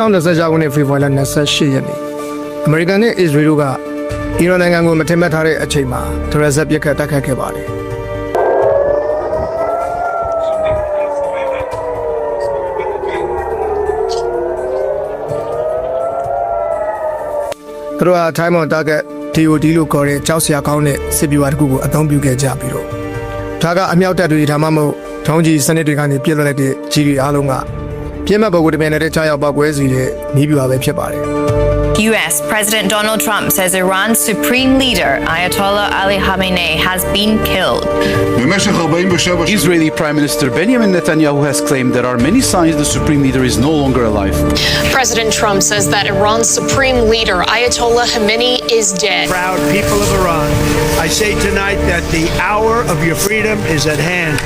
2020ခုနှစ်ဖေဖော်ဝါရီလ28ရက်နေ့အမေရိကန်နဲ့အစ္စရေးတို့ကအီရန်နိုင်ငံကိုမထင်မှတ်ထားတဲ့အချိန်မှာဒရက်ဆက်ပစ်ခတ်တိုက်ခတ်ခဲ့ပါတယ်။သူတို့က Time on Target DOD လို့ခေါ်တဲ့ကြောက်စရာကောင်းတဲ့စစ်ဗျူဟာတစ်ခုကိုအသုံးပြုခဲ့ကြပြီးတော့ဒါကအမြောက်တပ်တွေဒါမှမဟုတ်ထုံးကြီးစနစ်တွေကနေပြစ်လွှတ်လိုက်တဲ့ကြီးတွေအားလုံးကပြင်းမဲ့ပုံကိုတမန်တဲ့ချရောက်ပောက်ကွဲစီတဲ့နီးဗျူဟာပဲဖြစ်ပါတယ်။ U.S. President Donald Trump says Iran's supreme leader, Ayatollah Ali Khamenei, has been killed. Israeli Prime Minister Benjamin Netanyahu has claimed there are many signs the supreme leader is no longer alive. President Trump says that Iran's supreme leader, Ayatollah Khamenei, is dead. Proud people of Iran, I say tonight that the hour of your freedom is at hand.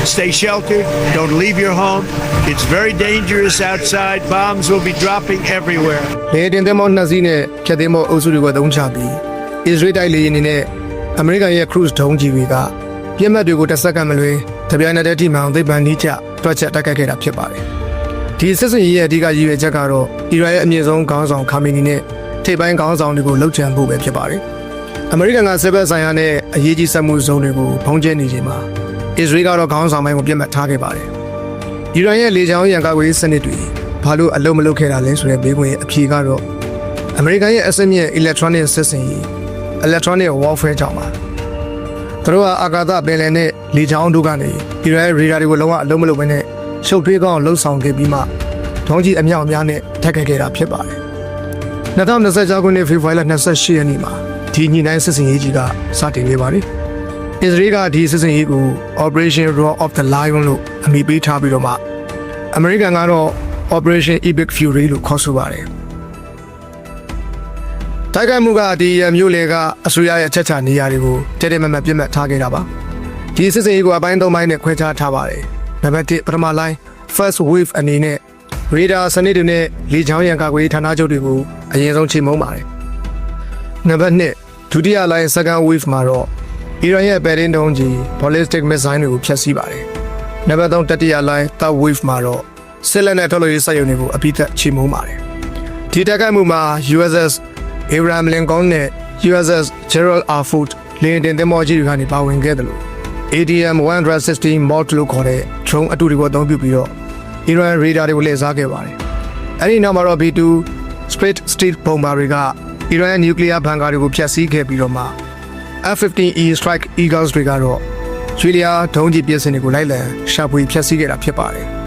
Stay sheltered, don't leave your home. It's very dangerous outside. Bombs will be dropping everywhere. လေတင်တဲ့မော်နှစီနဲ့ဖြတ်သိမ်းမော်အုပ်စုတွေကိုတုံးချပြီးအစ္စရေးတိုက်လေယာဉ်တွေနဲ့အမေရိကန်ရဲ့ cruise ဒုံးကြီးတွေကပြစ်မှတ်တွေကိုတစ်စက္ကန့်မလွဲတပြိုင်နက်တည်းထိမှန်သိပ္ပံနည်းကျတွက်ချက်တိုက်ခိုက်ခဲ့တာဖြစ်ပါတယ်။ဒီစစ်စင်ရေးရဲ့အဓိကရည်ရွယ်ချက်ကတော့အီရန်ရဲ့အမြင့်ဆုံးခေါင်းဆောင်ခါမီနီနဲ့ထိပ်ပိုင်းခေါင်းဆောင်တွေကိုလှုပ်ချန်ဖို့ပဲဖြစ်ပါတယ်။အမေရိကန်ကစစ်ဘက်ဆိုင်ရာနဲ့အရေးကြီးစက်မှုဇုံတွေကိုဖုံးကျဲနေချိန်မှာအစ္စရေးကတော့ခေါင်းဆောင်ပိုင်းကိုပြစ်မှတ်ထားခဲ့ပါတယ်။အီရန်ရဲ့လေကြောင်းရန်ကာကွယ်ရေးစနစ်တွေဘာလို့အလုံးမလုပ်ခဲ့တာလဲဆိုတဲ့ဘေးကွင်းရဲ့အဖြေကတော့အမေရိကန်ရဲ့အစစ်မြင့် electronic စစ်စင်ရေး electronic warfare ကြောင့်ပါသူတို့ကအာကာသပင်လယ်နဲ့လေကြောင်းတို့ကနေအီရန်ရဲ့ရေဒါတွေကိုလုံးဝအလုံးမလုပ်ဘဲနဲ့ရှုပ်ထွေးကောင်းလှုပ်ဆောင်ခဲ့ပြီးမှဒုံးကြီးအမြောက်အများနဲ့ထက်ခဲ့တာဖြစ်ပါတယ်2026ခုနှစ်ဖေဖော်ဝါရီလ28ရက်နေ့မှာဒီညှိနှိုင်းစစ်စင်ရေးကြီးကစတင်ခဲ့ပါတယ်အစ္စရေးကဒီစစ်စင်ရေးကို Operation Roar of the Lion လို့အမည်ပေးထားပြီးတော့မှအမေရိကန်ကတော့ Operation Epic Fury လို့ခေါ်ဆိုပါတယ်တိုက်ခိုက်မှုကဒီမြို့လေကအစိုးရရဲ့အချက်ချနေရာတွေကိုတဲတဲမမပြစ်မှတ်ထားခဲ့တာပါဒီစစ်စင်ရေးကိုအပိုင်း၃ပိုင်းနဲ့ခွဲခြားထားပါတယ်နံပါတ်1ပထမလိုင်း first wave အနေနဲ့ radar စနစ်တွေနဲ့လေကြောင်းရန်ကာကွယ်ရေးဌာနချုပ်တွေကိုအရင်ဆုံးချိန်မုံပါတယ်နံပါတ်2ဒုတိယလိုင်း second wave မှာတော့အီရန်ရဲ့ပဲတင်းတုံးကြီး ballistic missile တွေကိုဖျက်ဆီးပါတယ်နံပါတ်3တတိယလိုင်း third wave မှာတော့စစ်လက်နက်ထုတ်လုပ်ရေးစက်ရုံတွေကိုအပိသက်ချိန်မုံပါတယ်ဒီတိုက်ခိုက်မှုမှာ USS Abraham Lincoln နဲ့ USS Gerald R. Ford လေယာဉ်တင်သင်္ဘောကြီးတွေကနေပါဝင်ခဲ့တယ်လို့ ADM-160 mod လို့ခေါ်တဲ့ drone အတူတူကိုအသုံးပြုပြီးတော့ Iran radar တွေကိုလှည့်စားခဲ့ပါတယ်။အဲဒီနောက်မှာတော့ B2 Split Steel bomber တွေက Iran ရဲ့ nuclear bunker တွေကိုဖျက်ဆီးခဲ့ပြီးတော့မှ F-15E Strike Eagles တွေကတော့ Australia ဒုံးကျည်ပစ်စင်တွေကိုလိုက်လံရှာဖွေဖျက်ဆီးခဲ့တာဖြစ်ပါတယ်။